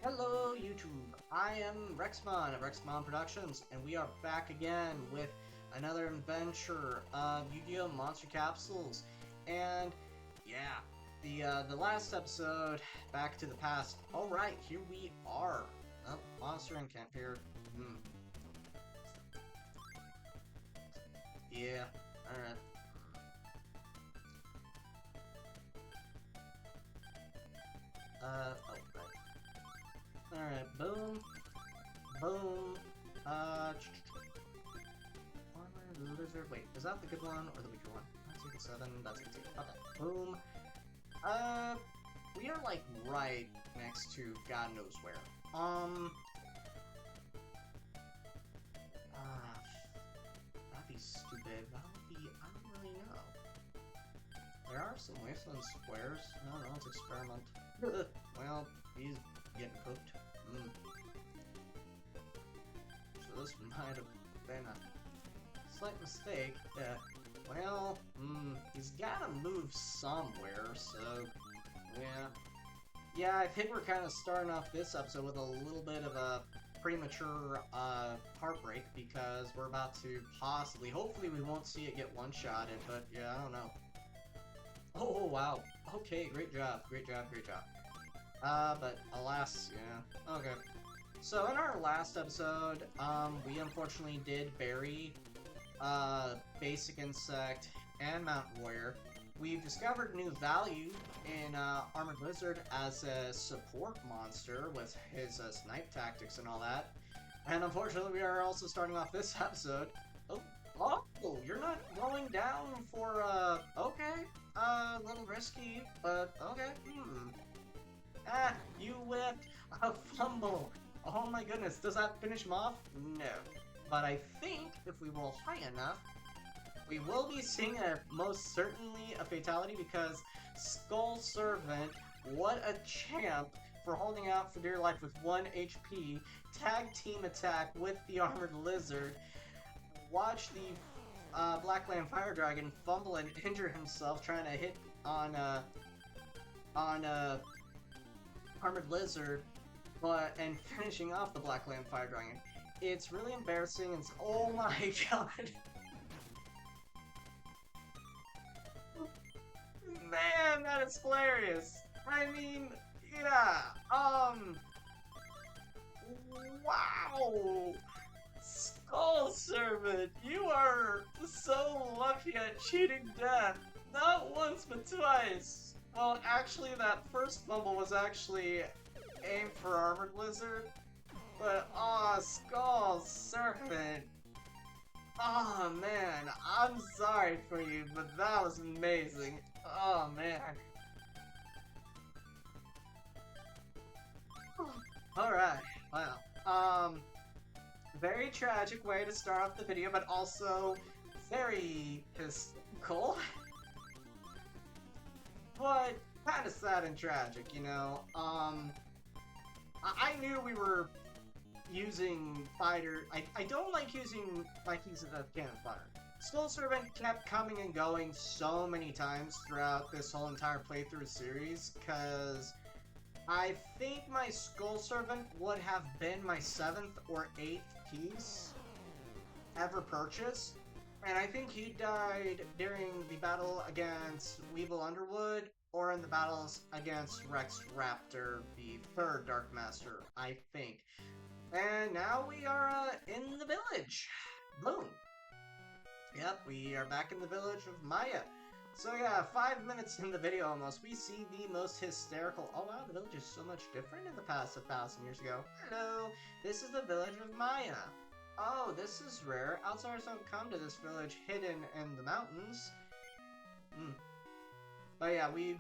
Hello YouTube, I am Rexmon of Rexmon Productions, and we are back again with another adventure of Yu-Gi-Oh! Monster Capsules. And yeah, the last episode, Back to the Past. Alright, here we are. Oh, monster encamp here. Yeah, alright. Oh, right. Alright, boom. Boom. Armor lizard. Wait, is that the good one or the weaker one? That's equal 7. That's equal 2. Okay. Boom. Uh, we are like right next to God knows where. That'd be stupid. That would be. I don't really know. There are some wasteland squares. I don't know. Let's experiment. Well, he's getting cooked. So this might have been a slight mistake. Well, he's gotta move somewhere, so, yeah. Yeah, I think we're kind of starting off this episode with a little bit of a premature, heartbreak, because we're about to possibly, hopefully we won't see it get one-shotted, but yeah, I don't know. Oh, wow. Okay, great job, great job, great job. But alas, yeah, okay. So in our last episode, we unfortunately did bury Basic Insect and Mountain Warrior. We've discovered new value in Armored Lizard as a support monster with his snipe tactics and all that. And unfortunately, we are also starting off this episode. Oh, you're not going down for, okay. A little risky, but okay. You whipped a fumble. Oh my goodness, does that finish him off? No. But I think if we roll high enough, we will be seeing most certainly a fatality, because Skull Servant, what a champ for holding out for dear life with 1 HP, tag team attack with the Armored Lizard. Watch the Black Land Fire Dragon fumble and injure himself trying to hit on Armored Lizard, and finishing off the Black Land Fire Dragon. It's really embarrassing, and oh my god. Man, that is hilarious. I mean, yeah, wow. Skull Servant, you are so lucky at cheating death. Not once, but twice. Well, actually, that first fumble was actually aimed for Armored Lizard. But, Skull Serpent. Oh man, I'm sorry for you, but that was amazing. Oh man. Alright, wow. Very tragic way to start off the video, but also very cool. But kinda sad and tragic, you know. I knew we were using fighter. I don't like using Vikings as a cannon fodder. Skull Servant kept coming and going so many times throughout this whole entire playthrough series, because I think my Skull Servant would have been my 7th or 8th piece ever purchased, and I think he died during the battle against Weevil Underwood, or in the battles against Rex Raptor, the 3rd Dark Master, I think. And now we are in the village. Boom. Yep, we are back in the village of Maya. So yeah, 5 minutes in the video almost, we see the most hysterical... Oh wow, the village is so much different in the past 1,000 years ago. Hello, this is the village of Maya. Oh, this is rare. Outsiders don't come to this village hidden in the mountains. But yeah, we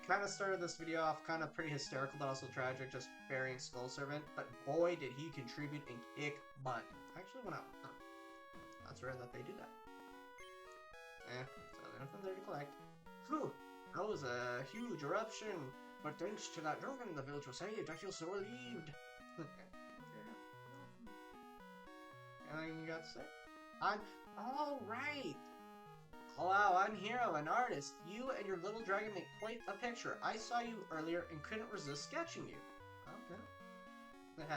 kind of started this video off kind of pretty hysterical, but also tragic, just burying Skull Servant. But boy, did he contribute and kick butt. Actually went out. Huh. That's rare that they do that. So nothing there to collect. Phew, that was a huge eruption. But thanks to that dragon, the village was saved. I feel so relieved. Anything you got to say? I'm all right. Wow, I'm Hero, an artist. You and your little dragon make quite a picture. I saw you earlier and couldn't resist sketching you. Okay.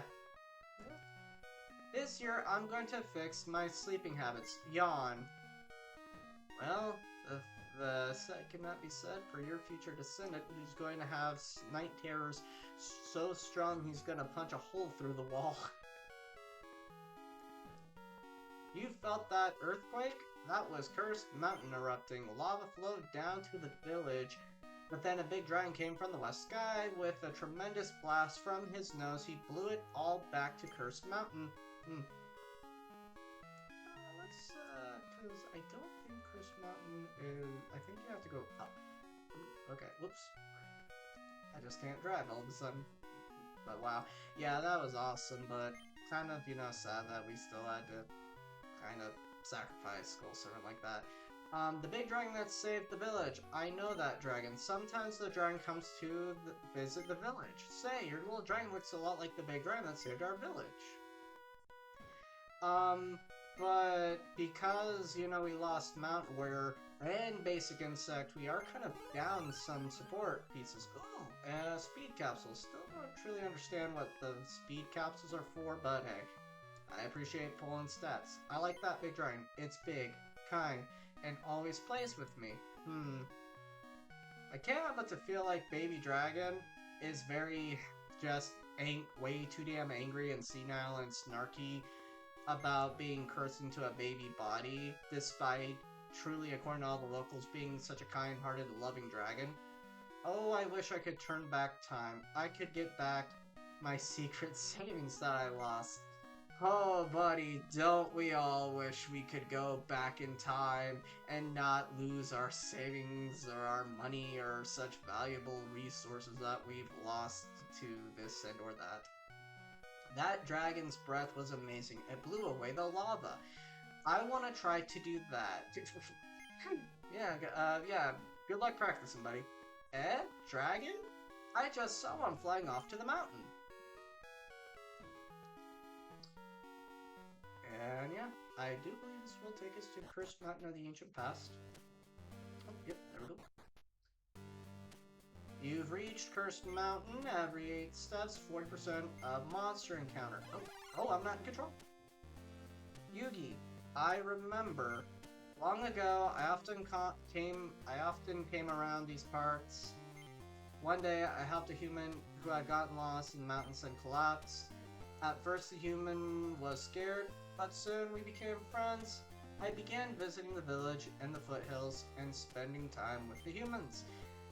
This year, I'm going to fix my sleeping habits. Yawn. Well, the set cannot be said for your future descendant who's going to have night terrors so strong he's going to punch a hole through the wall. You felt that earthquake? That was Cursed Mountain erupting. Lava flowed down to the village, but then a big dragon came from the west sky. With a tremendous blast from his nose, he blew it all back to Cursed Mountain. Let's, because I don't think Cursed Mountain is... I think you have to go up. Okay, whoops. I just can't drive all of a sudden. But wow. Yeah, that was awesome, but kind of, sad that we still had to kind of sacrifice Skull Servant like that. The big dragon that saved the village. I know that dragon. Sometimes the dragon comes to visit the village. Say, your little dragon looks a lot like the big dragon that saved our village. But because, we lost Mount Warrior and Basic Insect, we are kind of down some support pieces. Oh, and Speed Capsules. Still don't truly understand what the Speed Capsules are for, but hey. I appreciate pulling stats. I like that big dragon. It's big, kind, and always plays with me. I can't help but to feel like Baby Dragon is very just way too damn angry and senile and snarky about being cursed into a baby body, despite truly, according to all the locals, being such a kind-hearted, loving dragon. Oh, I wish I could turn back time. I could get back my secret savings that I lost. Oh, buddy, don't we all wish we could go back in time and not lose our savings or our money or such valuable resources that we've lost to this and or that. That dragon's breath was amazing. It blew away the lava. I want to try to do that. Yeah, good luck practicing, buddy. Dragon? I just saw one flying off to the mountain. And yeah, I do believe this will take us to Cursed Mountain of the Ancient Past. Oh, yep, there we go. You've reached Cursed Mountain. Every 8 steps, 40% of monster encounter. Oh, I'm not in control. Yugi, I remember. Long ago, I often came around these parts. One day, I helped a human who had gotten lost in the mountains and collapsed. At first, the human was scared, but soon we became friends. I began visiting the village and the foothills and spending time with the humans.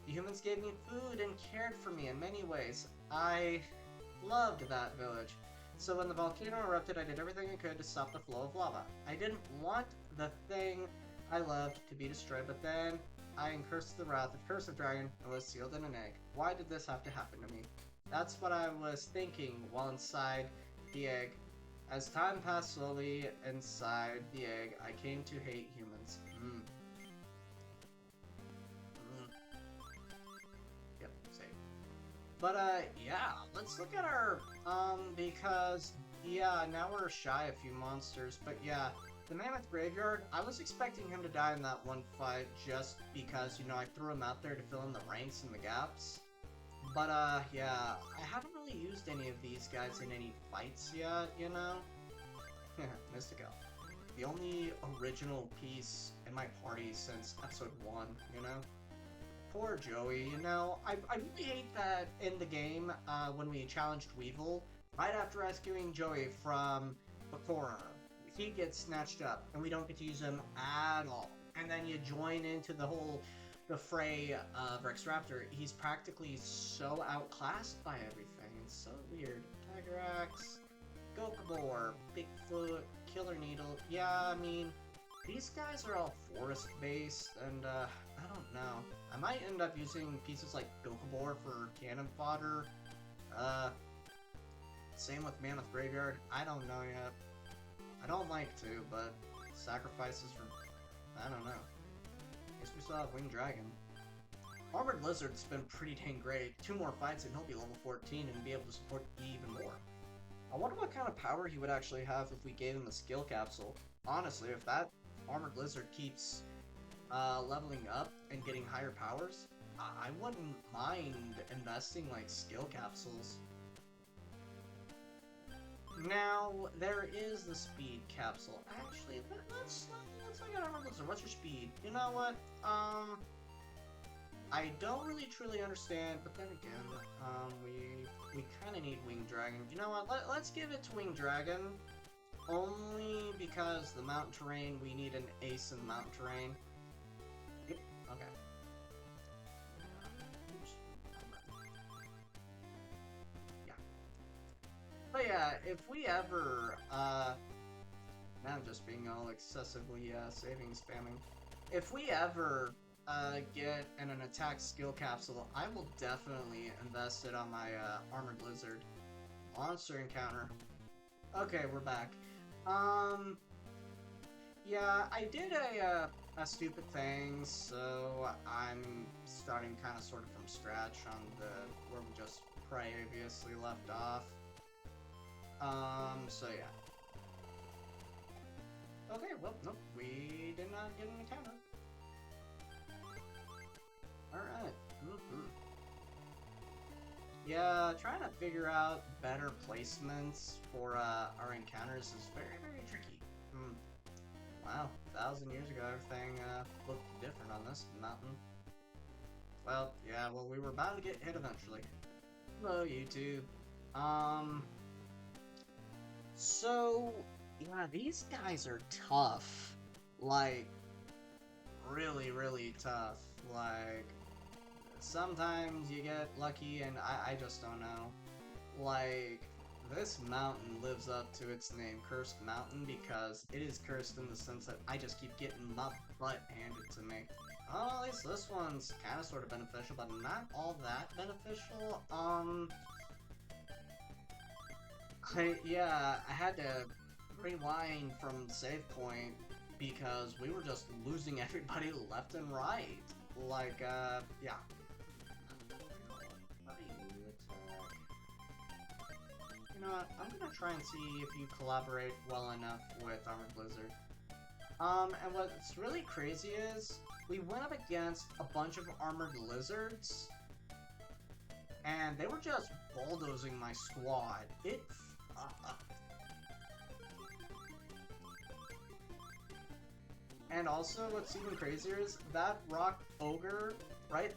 The humans gave me food and cared for me in many ways. I loved that village. So when the volcano erupted, I did everything I could to stop the flow of lava. I didn't want the thing I loved to be destroyed, but then I incurred the wrath of Curse of Dragon and was sealed in an egg. Why did this have to happen to me? That's what I was thinking while inside the egg. As time passed slowly inside the egg, I came to hate humans. Yep, same. But, yeah, let's look at our, because, yeah, now we're shy a few monsters, but yeah, the Mammoth Graveyard, I was expecting him to die in that one fight just because, I threw him out there to fill in the ranks and the gaps. But, yeah, I haven't really used any of these guys in any fights yet, Mystico. The only original piece in my party since episode 1, Poor Joey, I really hate that in the game, when we challenged Weevil, right after rescuing Joey from Bakura, he gets snatched up, and we don't get to use him at all. And then you join into the fray of Rex Raptor. He's practically so outclassed by everything. It's so weird. Tiger Axe, Gokabor, Bigfoot, Killer Needle. Yeah, I mean, these guys are all forest-based, and, I don't know. I might end up using pieces like Gokabor for cannon fodder. Same with Mammoth Graveyard. I don't know yet. I don't like to, but sacrifices for... I don't know. Guess we still have Winged Dragon. Armored Lizard's been pretty dang great. 2 more fights and he'll be level 14 and be able to support E even more. I wonder what kind of power he would actually have if we gave him a skill capsule. Honestly, if that Armored Lizard keeps leveling up and getting higher powers, I wouldn't mind investing like skill capsules. Now, there is the speed capsule. Actually, let's look at our lizard. What's your speed? You know what? I don't really truly understand, but then again, we kind of need Winged Dragon. You know what? Let's give it to Winged Dragon. Only because the mountain terrain, we need an ace in the mountain terrain. Yep. Okay. Yeah. But yeah, if we ever, now I'm just being all excessively, saving spamming. If we ever, get an attack skill capsule, I will definitely invest it on my, Armored Lizard. Monster encounter. Okay, we're back. Yeah, I did a stupid thing, so I'm starting kind of sort of from scratch on where we just previously left off. So yeah. Okay, well, nope, we did not get an encounter. Alright. Yeah, trying to figure out better placements for our encounters is very, very tricky. Wow, 1,000 years ago, everything looked different on this mountain. Well, yeah, well, we were bound to get hit eventually. Hello, YouTube. So, yeah, these guys are tough. Like, really, really tough. Like, sometimes you get lucky, and I just don't know. Like, this mountain lives up to its name, Cursed Mountain, because it is cursed in the sense that I just keep getting my butt handed to me. At least this one's kind of sort of beneficial, but not all that beneficial. Yeah, I had to rewind from the save point because we were just losing everybody left and right. Like, yeah. You know what, I'm gonna try and see if you collaborate well enough with Armored Blizzard. And what's really crazy is, we went up against a bunch of Armored Lizards, and they were just bulldozing my squad. And also, what's even crazier is, that Rock Ogre, right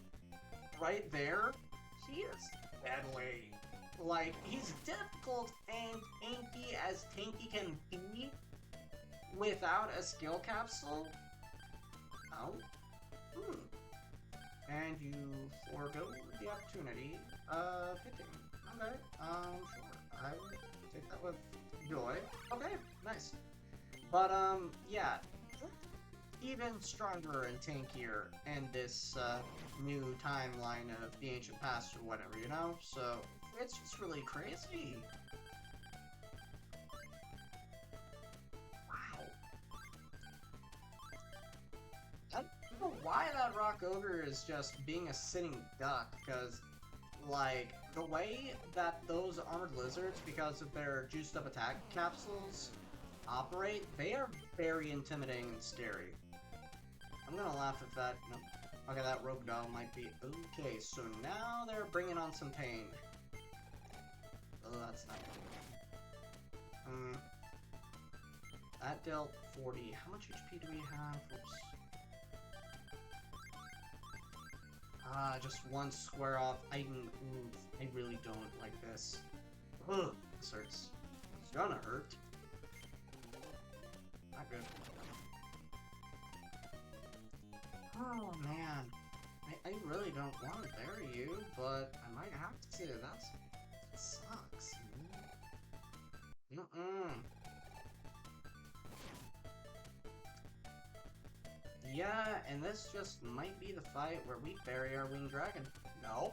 there, he is deadly. Like, he's difficult and tanky as tanky can be without a skill capsule. Oh. And you forego the opportunity of hitting. Okay, sure. I will take that with joy. Okay, nice. But, yeah. Even stronger and tankier in this, new timeline of the ancient past or whatever, you know? So, it's just really crazy. Wow. I don't know why that Rock Ogre is just being a sitting duck, because, like, the way that those Armored Lizards, because of their juiced up attack capsules, operate, they are very intimidating and scary. I'm gonna laugh at that. No. Okay, that Rogue Doll might be... Okay, so now they're bringing on some pain. Oh, that's not good. That dealt 40. How much HP do we have? Oops. Just one square off. I really don't like this. Ugh, this hurts. It's gonna hurt. Not good. Oh man, I really don't want to bury you, but I might have to. That sucks. Yeah, and this just might be the fight where we bury our Winged Dragon. No.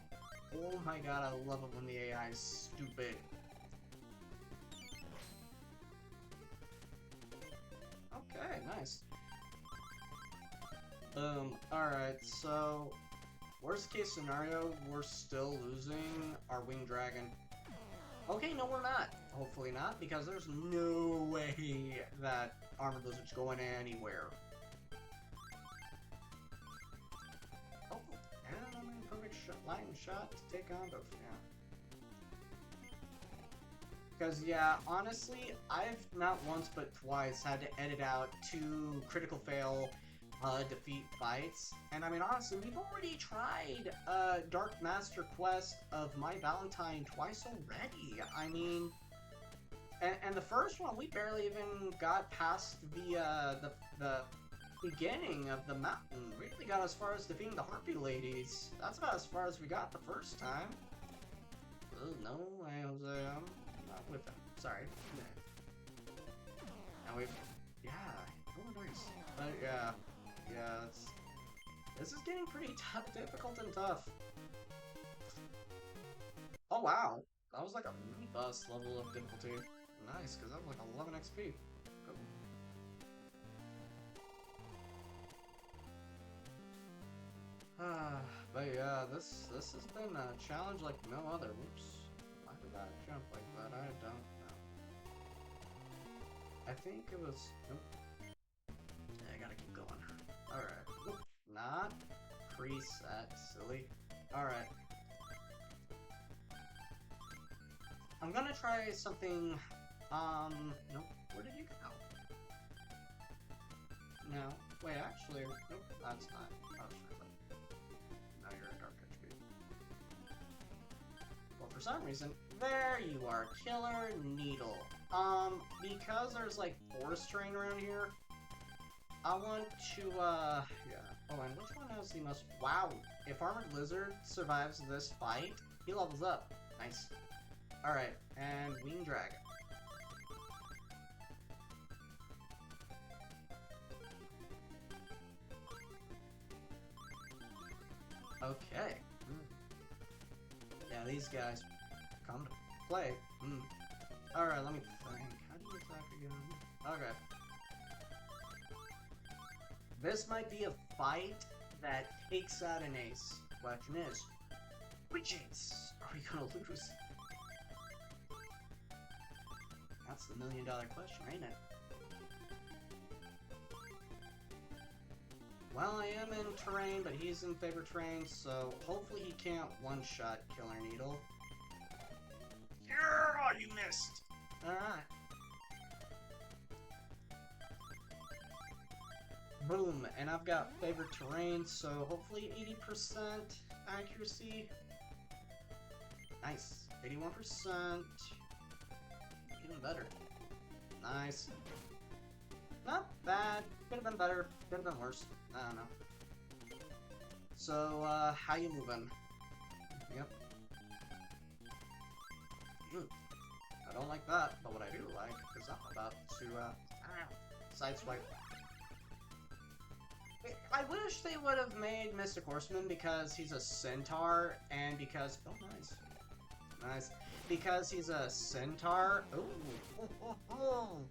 Oh my god, I love it when the AI is stupid. Okay, nice. Alright, so worst case scenario, we're still losing our Winged Dragon. Okay, no we're not. Hopefully not, because there's no way that Armored Lizard's going anywhere. lightning shot to take on both. Yeah. Because, yeah, honestly, I've not once but twice had to edit out 2 critical fail defeat fights. And I mean, honestly, we've already tried Dark Master Quest of My Valentine twice already. I mean, and the first one, we barely even got past the beginning of the mountain. We really got as far as defeating the Harpy Ladies. That's about as far as we got the first time. Oh, no, Jose, I'm not with him. Sorry. And we've... Yeah. Oh, nice. But, yeah. Yeah, this is getting pretty difficult and tough. Oh, wow. That was like a mini-boss level of difficulty. Nice, because that was like 11 XP. Cool. But yeah, this has been a challenge like no other. Whoops. Why did I jump like that? I don't know. I think it was... Nope. Yeah, I gotta keep going. Alright. Not preset, silly. Alright. I'm gonna try something... Nope. Where did you go? No. Wait, actually... Nope, that's not... I was trying to... Now you're a dark HP. Well, for some reason... There you are, Killer Needle. Because there's, like, forest terrain around here... I want to, yeah. Oh, and which one has the most... Wow! If Armored Lizard survives this fight, he levels up. Nice. Alright, and Winged Dragon. Okay. Yeah, these guys come to play. Alright, let me think. How do you attack again? Okay. This might be a fight that takes out an ace. Question is, which ace are we gonna lose? That's the million-dollar question, ain't it? Well, I am in terrain, but he's in favorite terrain, so hopefully he can't one-shot Killer Needle. Yeah, you missed! Alright. Boom, and I've got favorite terrain, so hopefully 80% accuracy. Nice. 81%. Even better. Nice. Not bad. Could have been better. Could have been worse. I don't know. So, how you moving? Yep. I don't like that, but what I do like is I'm about to, sideswipe. I wish they would have made Mystic Horseman because he's a centaur, and because... Oh, nice. Nice. Because he's a centaur... Oh,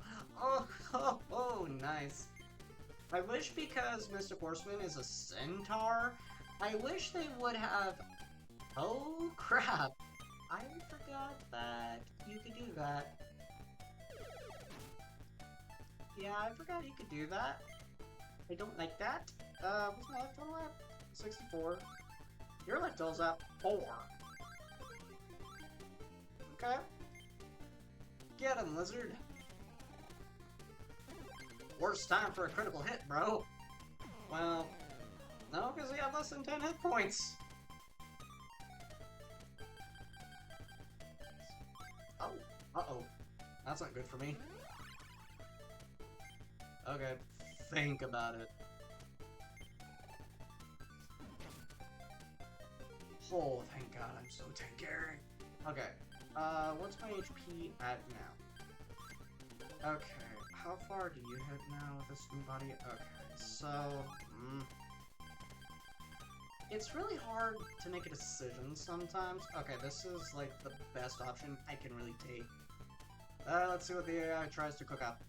nice. I wish because Mystic Horseman is a centaur, I wish they would have... Oh, crap. I forgot that you could do that. Yeah, I forgot you could do that. I don't like that. What's my life total at? 64. Your life total's at 4. Okay. Get him, lizard. Worst time for a critical hit, bro. Well, no, because he had less than 10 hit points. Oh, uh-oh. That's not good for me. Okay, think about it. Oh, thank God, I'm so tanky. Okay, what's my HP at now? Okay, how far do you hit now with this new body? Okay, so, it's really hard to make a decision sometimes. Okay, this is, like, the best option I can really take. Let's see what the AI tries to cook up.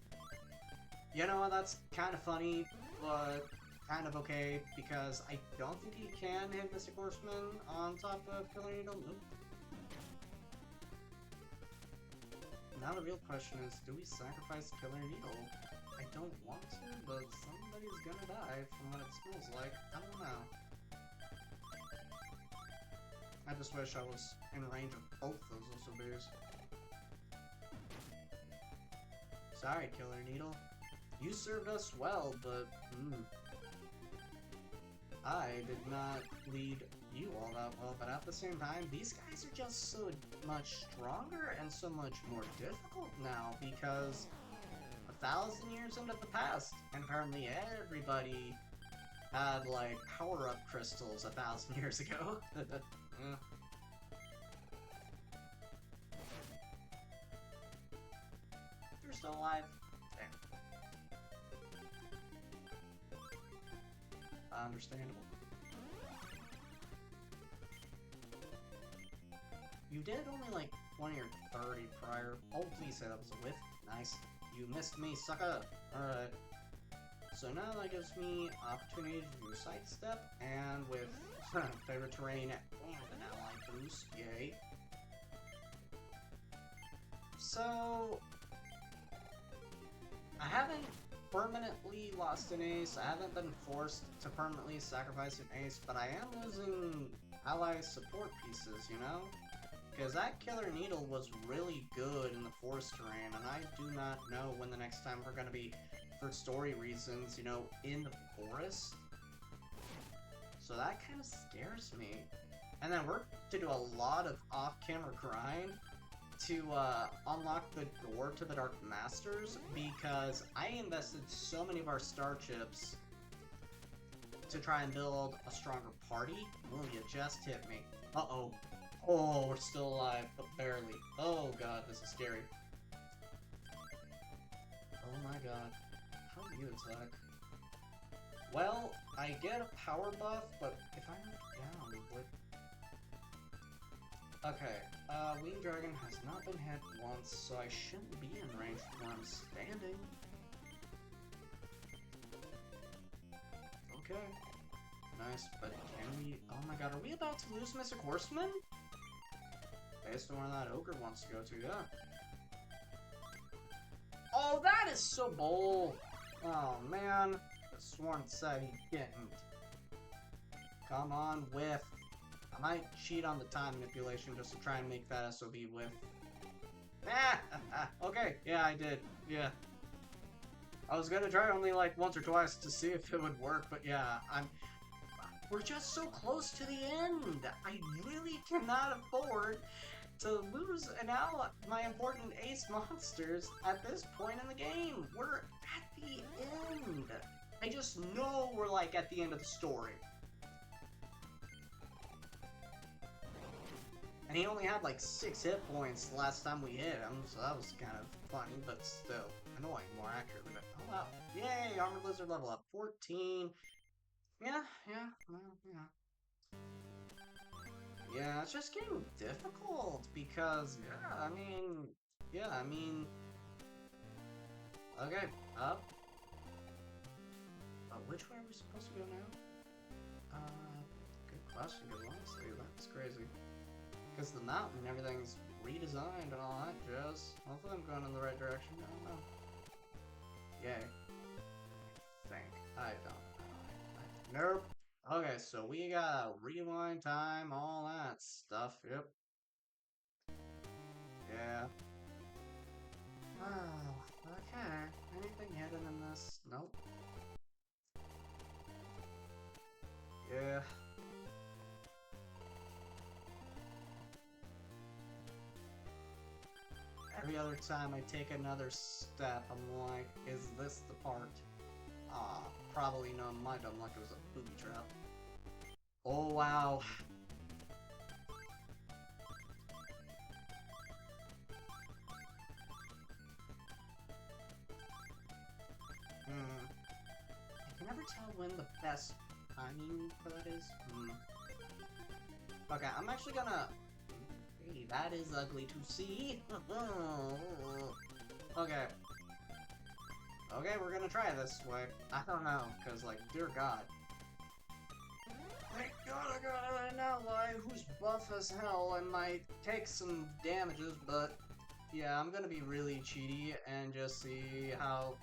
You know, that's kind of funny, but kind of okay, because I don't think he can hit Mystic Horseman on top of Killer Needle. Nope. Now the real question is, do we sacrifice Killer Needle? I don't want to, but somebody's gonna die from what it smells like. I don't know. I just wish I was in range of both those little bears. Sorry, Killer Needle. You served us well, but I did not lead you all that well, but at the same time, these guys are just so much stronger and so much more difficult now because 1,000 years into the past, and apparently everybody had, like, power-up crystals 1,000 years ago. Yeah. You're still alive? Damn. Understandable. You did only like 20 or 30 prior. Oh, please say that was a whiff. Nice. You missed me, sucker! Alright. So now that gives me opportunity to do sidestep, and with favorite terrain and an ally boost. Yay. So I haven't permanently lost an ace. I haven't been forced to permanently sacrifice an ace, but I am losing ally support pieces, you know? Because that Killer Needle was really good in the forest terrain, and I do not know when the next time we're going to be, for story reasons, you know, in the forest. So that kind of scares me. And then we're to do a lot of off-camera grind to unlock the door to the Dark Masters, because I invested so many of our star chips to try and build a stronger party. Oh, you just hit me. Uh-oh. Oh, we're still alive, but barely. Oh god, this is scary. Oh my god. How do you attack? Well, I get a power buff, but if I move down, what? Okay, Winged Dragon has not been hit once, so I shouldn't be in range where I'm standing. Okay. Nice, but can we... Oh my god, are we about to lose Mystic Horseman? Based on where that ogre wants to go to, yeah. Oh, that is so bold! Oh, man. I sworn it said he didn't. Come on, whiff. I might cheat on the time manipulation just to try and make that SOB whiff. Okay, yeah, I did. Yeah. I was gonna try only like once or twice to see if it would work, but yeah, we're just so close to the end! I really cannot afford to lose my important ace monsters at this point in the game. We're at the end. I just know we're like at the end of the story. And he only had like 6 hit points the last time we hit him, so that was kind of funny, but still annoying more accurately. But oh wow. Yay, Armored Lizard level up 14. Yeah, well, yeah. Yeah, it's just getting difficult because, yeah, I mean, okay, up. Which way are we supposed to go now? Good question, because honestly, that's crazy. Because the mountain and everything's redesigned and all that jazz. Hopefully I'm going in the right direction, I don't know. Yay. I don't know. Nope. Okay, so we got rewind time, all that stuff, yep. Yeah. Oh, okay. Anything hidden in this? Nope. Yeah. Every other time I take another step, I'm like, is this the part? Ah, probably no, my dumb luck, it was a booby trap. Oh, wow. I can never tell when the best timing for that is. Okay, I'm actually gonna... Hey, that is ugly to see. Okay. Okay, we're gonna try this way. I don't know, because, like, dear God. Thank God I got an ally who's buff as hell and might take some damages, but yeah, I'm gonna be really cheaty and just see how...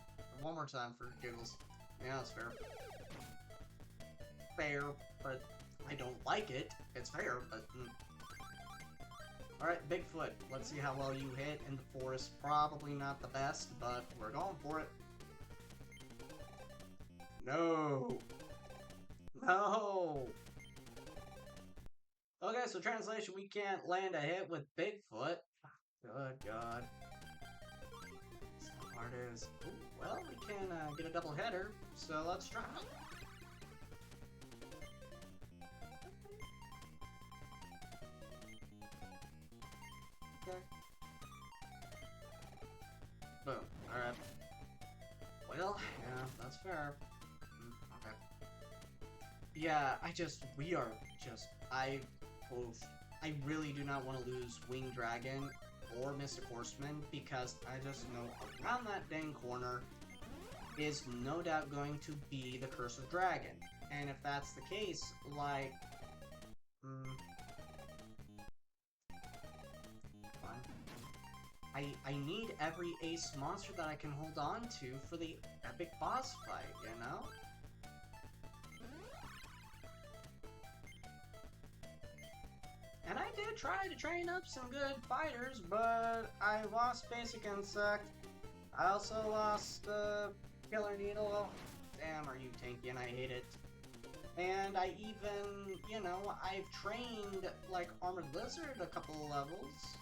One more time for giggles. Yeah, that's fair. Fair, but I don't like it. It's fair, but... Alright, Bigfoot. Let's see how well you hit in the forest. Probably not the best, but we're going for it. No! No! Okay, so translation, we can't land a hit with Bigfoot. Good God. Sad part is, ooh, well, we can get a double header, so let's try. Okay. Boom. Alright. Well, yeah, that's fair. Okay. Yeah, I really do not want to lose Winged Dragon or Mystic Horseman because I just know around that dang corner is no doubt going to be the Curse of Dragon. And if that's the case, like, I need every ace monster that I can hold on to for the epic boss fight, you know? And I did try to train up some good fighters, but I lost Basic Insect. I also lost Killer Needle. Damn, are you tanky and I hate it. And I even, you know, I've trained, like, Armored Lizard a couple of levels.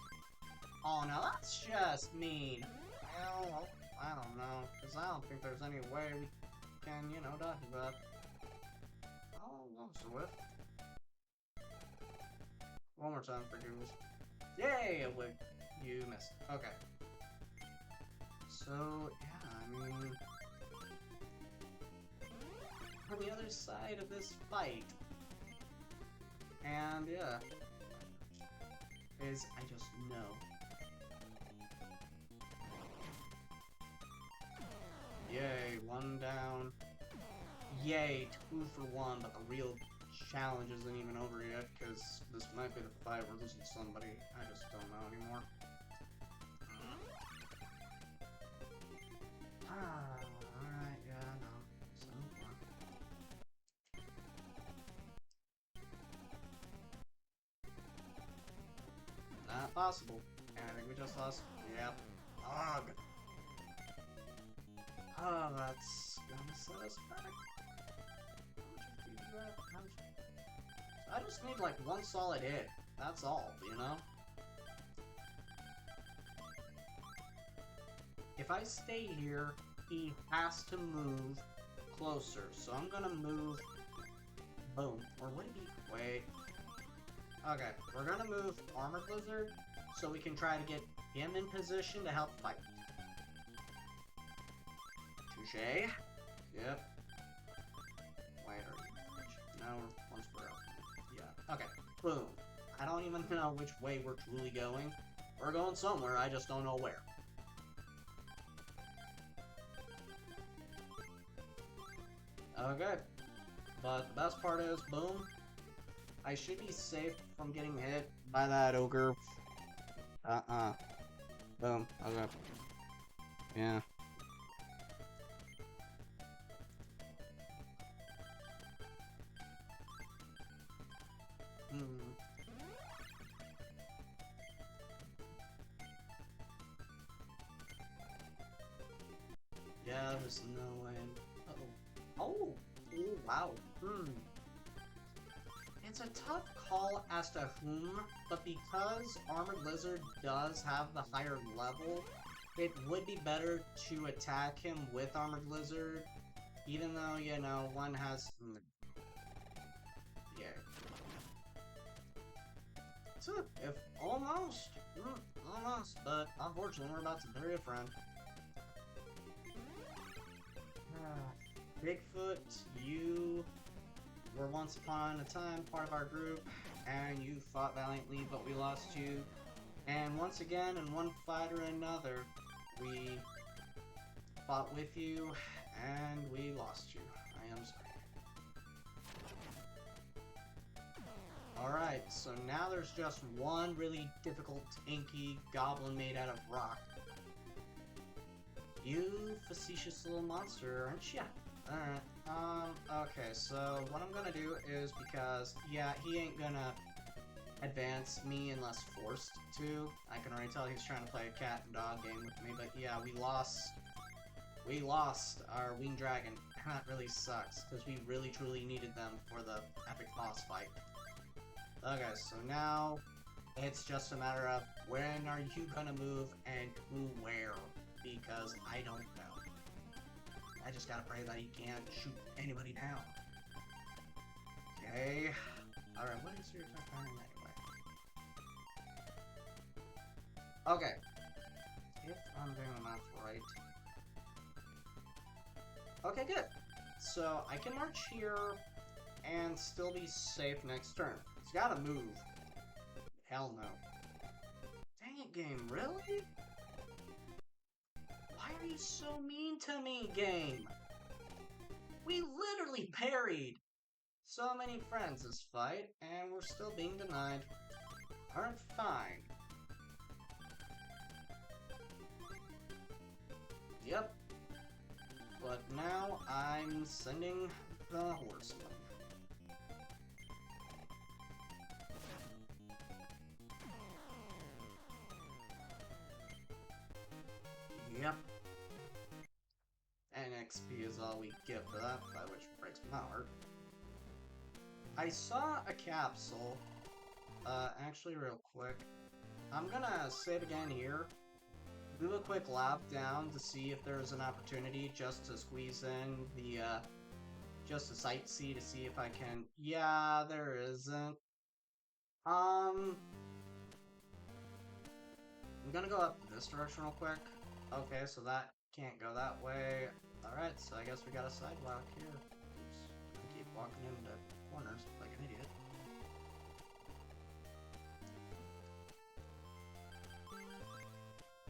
Oh, no, that's just mean. Well, I don't know, because I don't think there's any way we can, you know, dodge that. Oh, Swift. One more time for googles. Yay! A wig. You missed. Okay. So, yeah, I mean... on the other side of this fight. And, yeah. I just know. Yay, one down. Yay, 2 for 1, but the real challenge isn't even over yet, because this might be the fight we're losing somebody. I just don't know anymore. Alright, yeah, no. So, not possible. And I think we just lost. Yep. Ugh. Oh, that's gonna set us back. I just need like one solid hit. That's all, you know? If I stay here, he has to move closer. So I'm gonna move... boom. Or would it be... wait. Okay, we're gonna move Armored Lizard so we can try to get him in position to help fight. Touché. Yep. Wait, no, once we're up. Yeah. Okay. Boom. I don't even know which way we're truly going. We're going somewhere, I just don't know where. Okay. But the best part is, boom. I should be safe from getting hit by that ogre. Boom. Okay. Yeah. Yeah, there's no way. Uh-oh. Oh! Ooh, wow. It's a tough call as to whom, but because Armored Lizard does have the higher level, it would be better to attack him with Armored Lizard, even though, you know, one has... yeah. So, if almost, but unfortunately we're about to bury a friend. Bigfoot, you were once upon a time part of our group, and you fought valiantly, but we lost you. And once again, in one fight or another, we fought with you, and we lost you. I am sorry. Alright, so now there's just one really difficult, tanky goblin made out of rock. You facetious little monster, aren't ya? Alright, okay, so what I'm gonna do is, because, yeah, he ain't gonna advance me unless forced to. I can already tell he's trying to play a cat and dog game with me, but yeah, we lost. We lost our Winged Dragon. That really sucks, because we really truly needed them for the epic boss fight. Okay, so now it's just a matter of when are you gonna move and who where, because I don't know. I just gotta pray that he can't shoot anybody down. Okay. Alright, what is your attack pattern anyway? Okay. If I'm doing the math right. Okay, good. So I can march here and still be safe next turn. It's gotta move. Hell no. Dang it, game, really? Why are you so mean to me, game? We literally parried so many friends this fight, and we're still being denied. Part 5. Yep. But now I'm sending the horseman. Yep. And XP is all we get for that fight, which breaks my heart. I saw a capsule. Actually, real quick. I'm gonna save again here. Do a quick lap down to see if there's an opportunity just to squeeze in the, just a sightsee to see if I can. Yeah, there isn't. I'm gonna go up this direction real quick. Okay, so that can't go that way. Alright, so I guess we got a sidewalk here. Oops. I keep walking into corners like an idiot.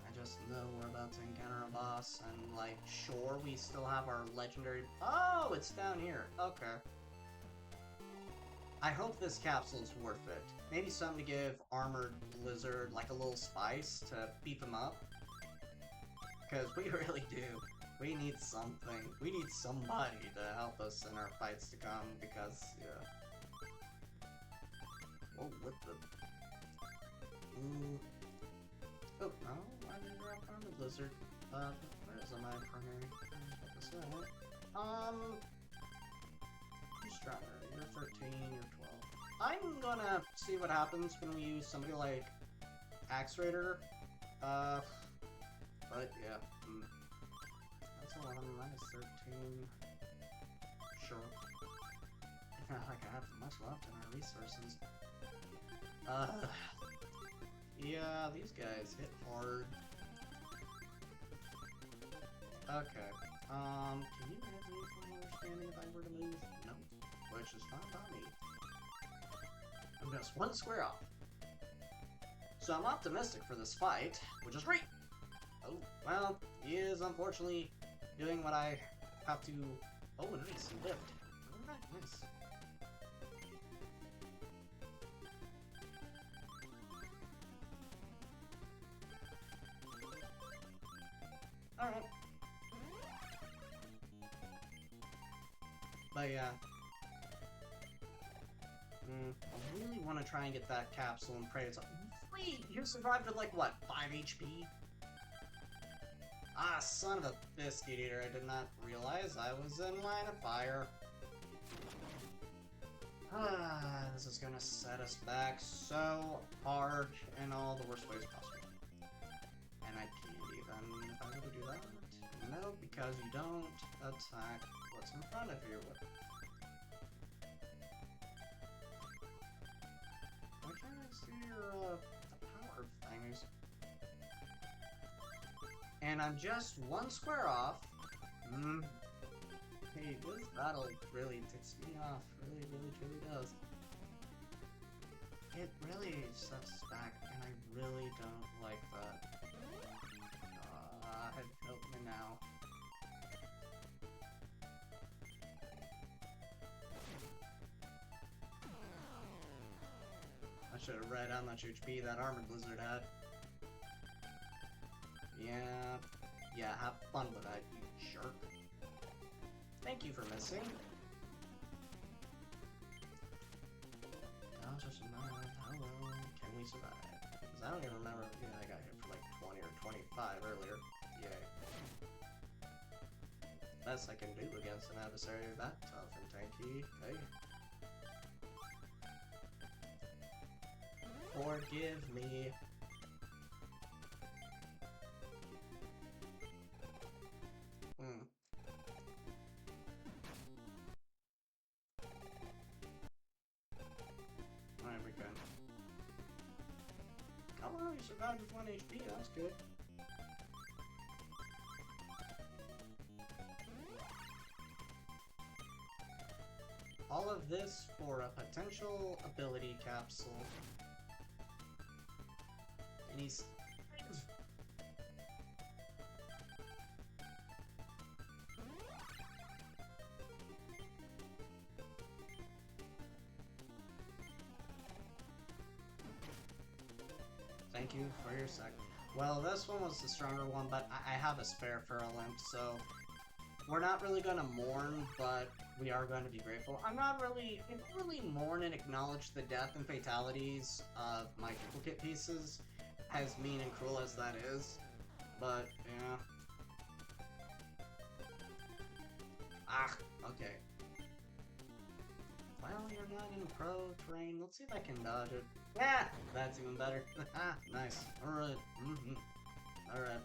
I just know we're about to encounter a boss, and like, sure, we still have our legendary. Oh, it's down here. Okay. I hope this capsule is worth it. Maybe something to give Armored Lizard like a little spice to beef him up. Because we really do. We need something. We need somebody to help us in our fights to come, because, yeah. Oh, what the... Ooh. Oh, no, I didn't drop Armored Lizard. Where is my primary? You're stronger. You're 13, you're 12. I'm gonna see what happens when we use somebody like Axe Raider. But yeah. That's 11 minus 13. Sure. Not like I have much left in our resources. Yeah, these guys hit hard. Okay. Can you have me from understanding if I were to move? No. Which is fine by me. I'm just one square off. So I'm optimistic for this fight, which is great. Oh, well, he is unfortunately doing what I have to... Oh, nice, he lived. Alright, nice. Alright. But yeah. I really want to try and get that capsule and pray it's... Wait, you survived with like, what, 5 HP? Ah, son of a biscuit eater, I did not realize I was in line of fire. Ah, this is gonna set us back so hard in all the worst ways possible. And I can't even, if I were to do that, no, because you don't attack what's in front of you. I'm trying to see your, the power things. And I'm just one square off. Hey, this battle really ticks me off. Really, really, truly does. It really sets us back, and I really don't like that. Help me now. I should have read how much HP that Armored Lizard had. Yeah, have fun with that, you jerk. Thank you for missing. I'll just not, hello. you survive. Because I don't even remember. Yeah, I got hit for like 20 or 25 earlier. Yay. Best I can do against an adversary that tough and tanky. Hey. Forgive me. Alright, we can. Come on, you survived with 1 HP, that's good. All of this for a potential ability capsule. And he's... Thank you for your second. Well, this one was the stronger one, but I have a spare for a limp, so... We're not really gonna mourn, but we are going to be grateful. I don't really mourn and acknowledge the death and fatalities of my duplicate pieces, as mean and cruel as that is. But, yeah. Ah, okay. Well, you're not in pro terrain. Let's see if I can dodge it. Yeah, that's even better. Ah, nice. Alright. Alright.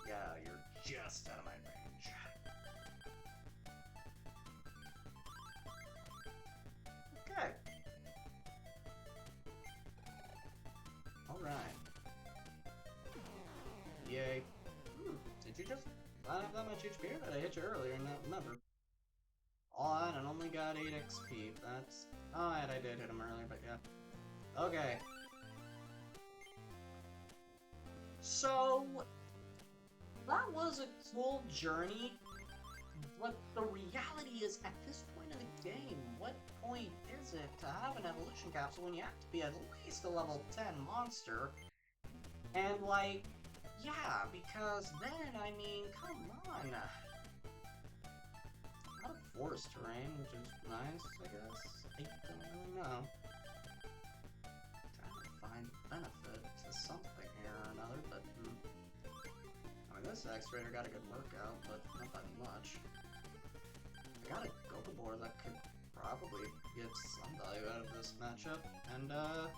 Yeah, you're just out of my range. Okay. Alright. Yay. Did you just not have that much HP? Or did I hit you earlier and not remember? Oh, and I only got 8 XP. That's... Oh, and I did hit him earlier, but yeah. Okay. So... That was a cool journey, but the reality is, at this point in the game, what point is it to have an evolution capsule when you have to be at least a level 10 monster? And like, yeah, because then, I mean, come on. Not a forest terrain, which is nice, I guess. I don't really know. I'm trying to find benefit to something here or another, but... This X-Raider got a good workout, but not that much. I got a Gokabore that could probably get some value out of this matchup, and I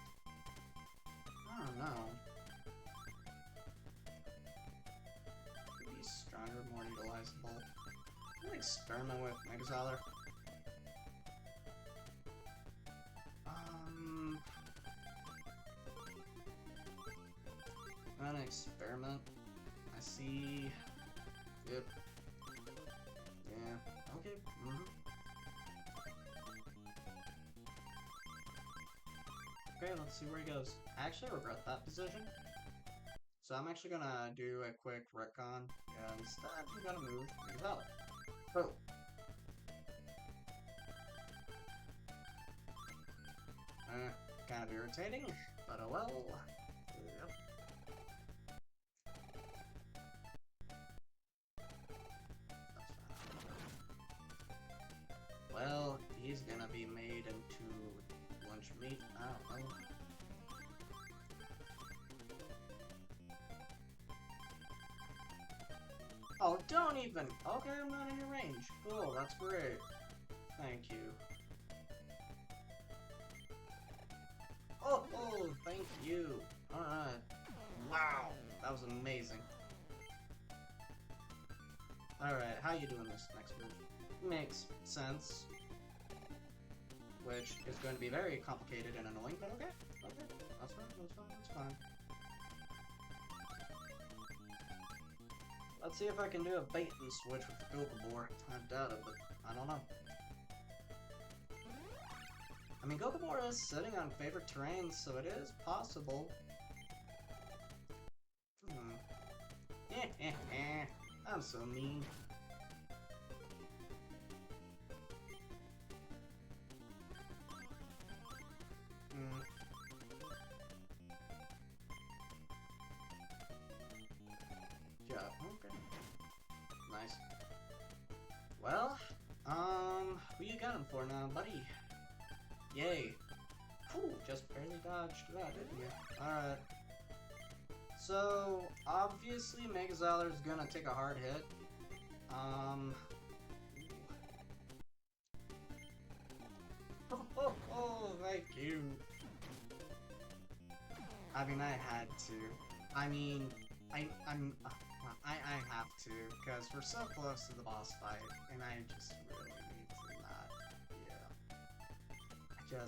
don't know. Could be stronger, more utilizable. I'm gonna experiment with Megazauler. I'm gonna experiment. I see. Yep. Yeah. Okay. Okay, let's see where he goes. I actually regret that decision. So I'm actually gonna do a quick retcon. Yeah, instead, we gotta move things out. Oh. Kind of irritating, but oh well. Yep. Well, he's gonna be made into lunch meat. I don't know. Oh, don't even! Okay, I'm not in your range. Cool, that's great. Thank you. Oh, thank you. Alright. Wow, that was amazing. Alright, how you doing this next move? Makes sense. Which is going to be very complicated and annoying, but okay. Okay, that's fine, that's fine, that's fine. Let's see if I can do a bait and switch with the Gokabore. I doubt it, but I don't know. I mean, Gokabore is sitting on favorite terrain, so it is possible. I'm so mean. Yeah, okay. Nice. Well, who you got him for now, buddy? Yay. Whew, just barely dodged that, didn't you? Alright. So, obviously, Megazalor's gonna take a hard hit. Oh, thank you. I mean, I had to. I mean, I have to, because we're so close to the boss fight, and I just really need to not, yeah.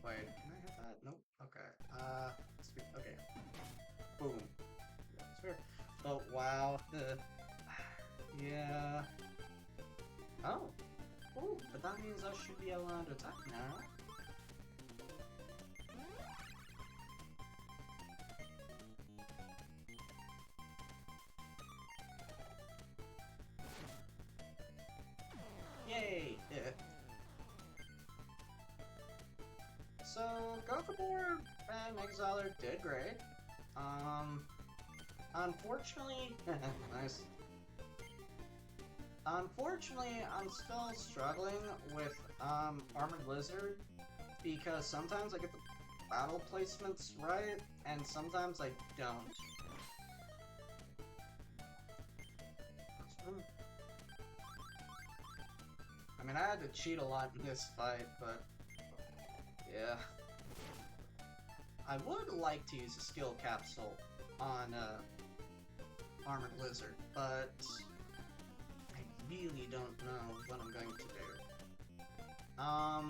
Wait, can I hit that? Nope, okay, okay. Boom. Yeah, that's fair. Oh, wow. Yeah. Oh. Ooh, but that means I should be allowed to attack now. Yay! Yeah. So, Gokabor and Exiler did great. Unfortunately, nice. Unfortunately, I'm still struggling with, Armored Lizard, because sometimes I get the battle placements right, and sometimes I don't. I mean, I had to cheat a lot in this fight, but yeah. I would like to use a skill capsule on Armored Lizard, but I really don't know what I'm going to do. Oh,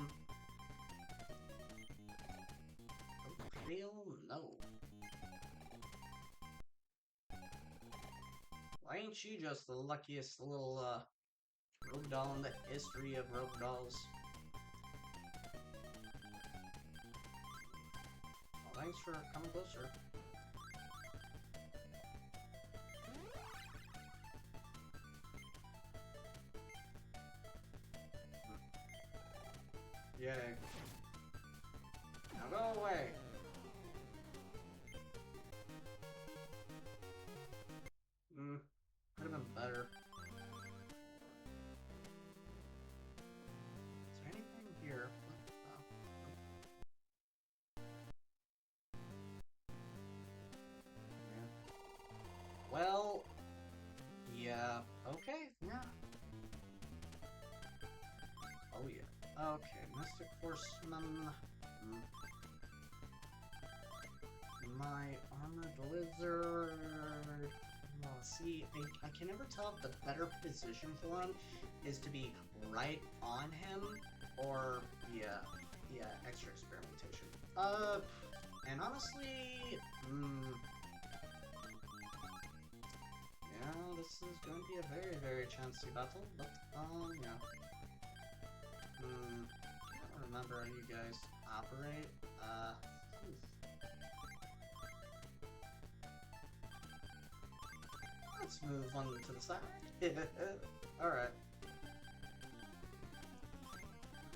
hell no. Why ain't you just the luckiest little rogue doll in the history of rogue dolls? Well, thanks for coming closer. Yay. Now go away! Could have been better. Is there anything here? Yeah. Well, yeah, okay, yeah. Oh yeah. Okay, Mystic Horseman. My Armored Lizard. Well, see, I can never tell if the better position for him is to be right on him, or, yeah, extra experimentation. And honestly, yeah, this is going to be a very, very chancy battle, but, yeah. I don't remember how you guys operate, Let's move on to the side. Alright.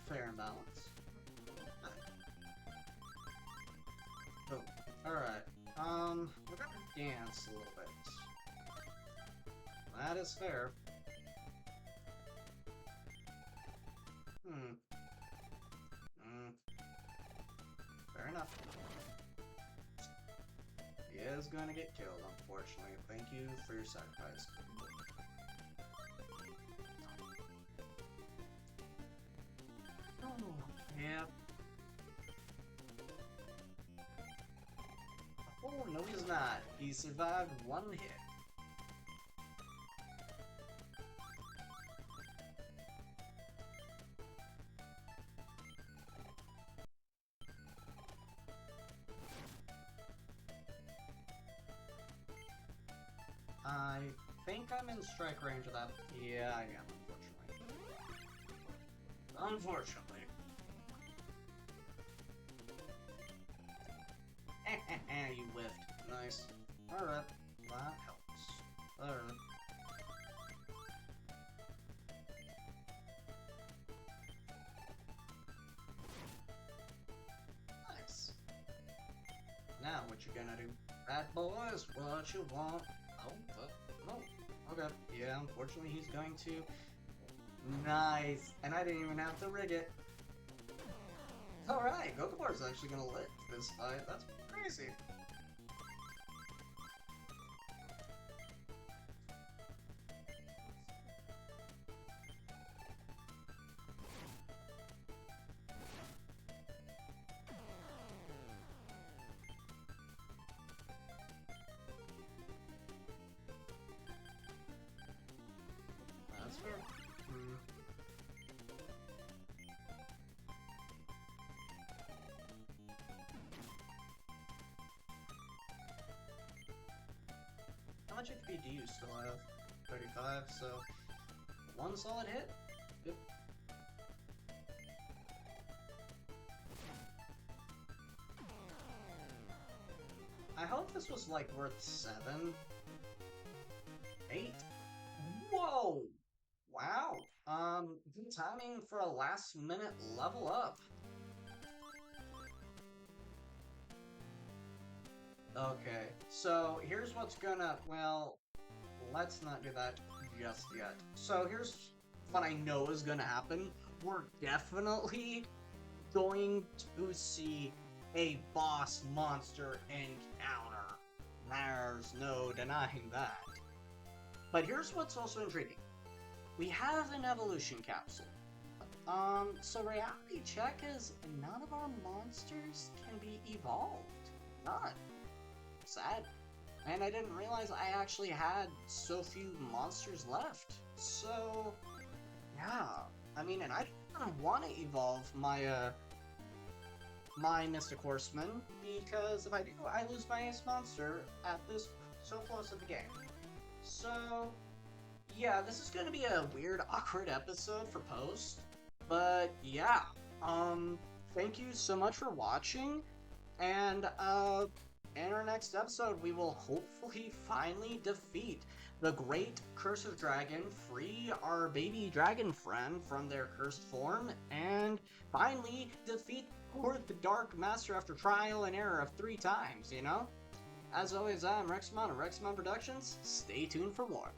Fair and balanced. Oh, alright. We're gonna dance a little bit. That is fair. Fair enough. He is gonna get killed, unfortunately. Thank you for your sacrifice. Oh, yeah. Oh, no he's not. He survived one hit. I think I'm in strike range of that. Yeah, I am, unfortunately. Unfortunately. You whiffed. Nice. Alright. That helps. Alright. Nice. Now, what you gonna do? Bad boys, what you want? Oh, no. Okay. Yeah, unfortunately, he's going to Nice! And I didn't even have to rig it. Alright, Gokubar's actually gonna lick this fight. That's crazy. That's fair. How much HP do you still have? 35, so one solid hit? Yep. I hope this was like worth 7. 8? Whoa! Wow. Good timing for a last minute level up. Okay, so here's what's gonna, well, let's not do that just yet. So here's what I know is gonna happen. We're definitely going to see a boss monster encounter. There's no denying that. But here's what's also intriguing. We have an evolution capsule. So reality check is none of our monsters can be evolved. None. Sad. And I didn't realize I actually had so few monsters left. So, yeah. I mean, and I didn't want to evolve my, my Mystic Horseman, because if I do, I lose my ace monster at this so close to the game. So, yeah, this is gonna be a weird, awkward episode for post. But, yeah. Thank you so much for watching. And, in our next episode, we will hopefully finally defeat the great cursed dragon, free our baby dragon friend from their cursed form, and finally defeat the Dark Master after trial and error of 3 times, you know? As always, I'm Rexmon of Rexmon Productions. Stay tuned for more.